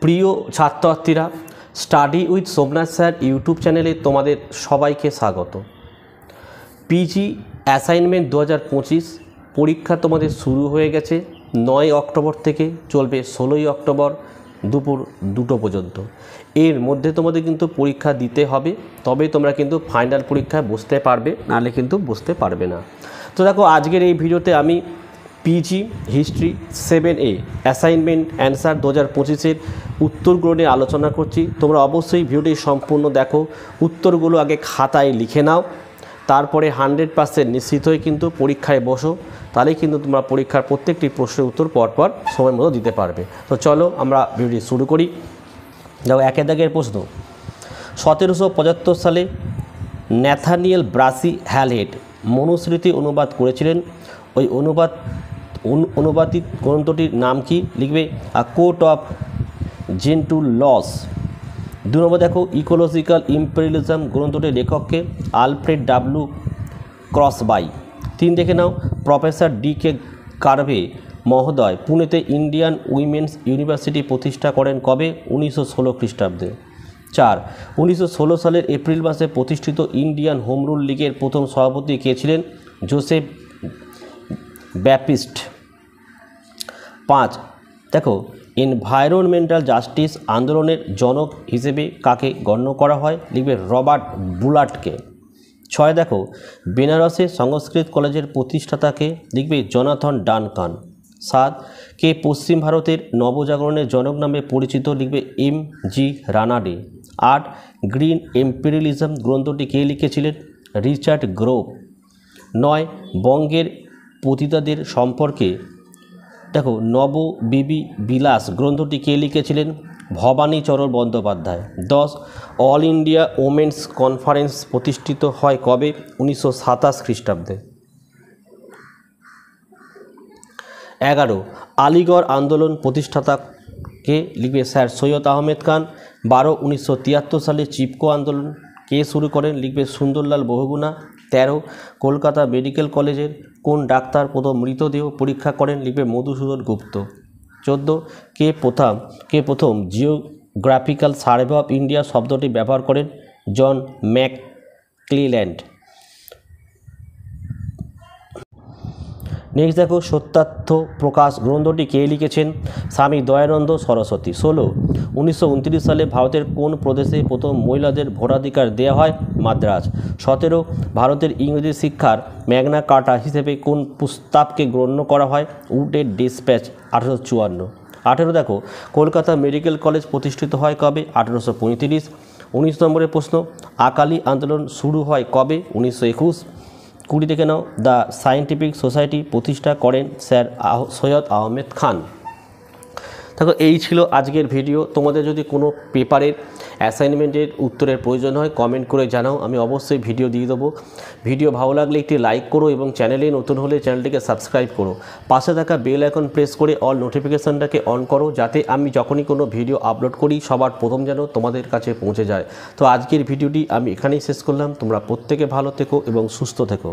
প্রিয় ছাত্রছাত্রীরা, study with Somnath sir YouTube চ্যানেলে তোমাদের সবাইকে স্বাগত। পিজি অ্যাসাইনমেন্ট 2025 পরীক্ষা তোমাদের শুরু হয়ে গেছে। 9 অক্টোবর থেকে চলবে 16ই অক্টোবর দুপুর 2টো পর্যন্ত। এর মধ্যে তোমাদের কিন্তু পরীক্ষা দিতে হবে, তবে তোমরা কিন্তু ফাইনাল পরীক্ষায় বসতে পারবে, নাহলে কিন্তু বসতে পারবে না। তো দেখো, আজকের এই ভিডিওতে আমি PG history 7A assignment answer 2025-এর উত্তরগুলো নিয়ে আলোচনা করছি। তোমরা অবশ্যই ভিডিওটি সম্পূর্ণ দেখো, উত্তরগুলো আগে খাতায় লিখে নাও, তারপরে 100% নিশ্চিত হয়ে কিন্তু পরীক্ষায় বসো। তাহলেই কিন্তু তোমরা পরীক্ষার প্রত্যেকটি প্রশ্নের উত্তর পরপর সময় মতো দিতে পারবে। তো চলো আমরা ভিডিওটি শুরু করি। যাও, একের দাগের প্রশ্ন। 1775 সালে ন্যাথানিয়েল ব্রাসি হ্যালহেড মনুস্মৃতি অনুবাদ করেছিলেন। ওই অনুবাদিত গ্রন্থটির নাম কি? লিখবে আ কোর্ট অফ জেন্টুল লস। 2 নম্বর দেখো, ইকোলজিক্যাল ইম্পেরিয়ালিজম গ্রন্থটির লেখককে? Alfred W ক্রসবাই। 3 দেখে নাও, প্রফেসর ডি.কে. কার্ভে মহোদয় পুনেতে ইন্ডিয়ান উইমেন্স ইউনিভার্সিটি প্রতিষ্ঠা করেন কবে? 1916 খ্রিস্টাব্দে। 4, 1916 সালের এপ্রিল মাসে প্রতিষ্ঠিত ইন্ডিয়ান হোম রুল লীগের প্রথম সভাপতি কে ছিলেন? Joseph Baptist. 5 দেখো, এনভায়রনমেন্টাল জাস্টিস আন্দোলনের জনক হিসেবে কাকে গণ্য করা হয়? লিখবে রবার্ট বুলাটকে। 6 দেখো, বেনারসে সংস্কৃত কলেজের প্রতিষ্ঠাতাকে? লিখবে জোনাথন ডানকান। 7, কে পশ্চিম ভারতের নবজাগরণের জনক নামে পরিচিত? লিখবে এম.জি. রানাডে। 8, গ্রিন এম্পেরিয়ালিজম গ্রন্থটি কে লিখেছিলেন? Richard Grove. 9, বঙ্গের পতিতাদের সম্পর্কে? দেখো, নববিবি বিলাস গ্রন্থটি কে লিখেছিলেন? Bhabanicharan Bandyopadhyay. 10, all India women's conference প্রতিষ্ঠিত হয় কবে? 1927 খ্রিস্টাব্দে। 11, আলিগড় আন্দোলন প্রতিষ্ঠাতাকে? লিখবে স্যার সৈয়দ আহমেদ খান। 12, 1973 সালে চিপকো আন্দোলন কে শুরু করেন? লিখবে সুন্দরলাল বহুগুণা। 13, কলকাতা মেডিকেল কলেজের কোন ডাক্তার প্রথম মৃতদেহ পরীক্ষা করেন? লিখবে মধুসূদন গুপ্ত। 14, কে প্রথম জিওগ্রাফিক্যাল সার্ভে অফ ইন্ডিয়া শব্দটি ব্যবহার করেন? জন ম্যাকক্লেল্যান্ড। নেক্সট দেখো, সত্যার্থ প্রকাশ গ্রন্থটি কে লিখেছেন? স্বামী দয়ানন্দ সরস্বতী। 16, 1929 সালে ভারতের কোন প্রদেশে প্রথম মহিলাদের ভোটাধিকার দেওয়া হয়? মাদ্রাজ। 17, ভারতের ইংরেজি শিক্ষার ম্যাগনা কার্টা হিসেবে কোন প্রস্তাবকে গণ্য করা হয়? উডের ডিসপ্যাচ 1854। 18 দেখো, কলকাতা মেডিকেল কলেজ প্রতিষ্ঠিত হয় কবে? 1835। 19 নম্বরের প্রশ্ন, আকালি আন্দোলন শুরু হয় কবে? 1921। 20 দেখে নাও, দ্য সায়েন্টিফিক সোসাইটি প্রতিষ্ঠা করেন স্যার সৈয়দ আহমেদ খান। দেখো, এই ছিল আজকের ভিডিও। তোমাদের যদি কোনো পেপারের অ্যাসাইনমেন্টের উত্তরের প্রয়োজন হয় কমেন্ট করে জানাও, আমি অবশ্যই ভিডিও দিয়ে দেবো। ভিডিও ভালো লাগলে একটি লাইক করো এবং চ্যানেলে নতুন হলে চ্যানেলটিকে সাবস্ক্রাইব করো। পাশে থাকা বেল আইকন প্রেস করে অল নোটিফিকেশানটাকে অন করো, যাতে আমি যখনই কোনো ভিডিও আপলোড করি সবার প্রথম যেন তোমাদের কাছে পৌঁছে যায়। তো আজকের ভিডিওটি আমি এখানেই শেষ করলাম। তোমরা প্রত্যেকে ভালো থেকো এবং সুস্থ থেকো।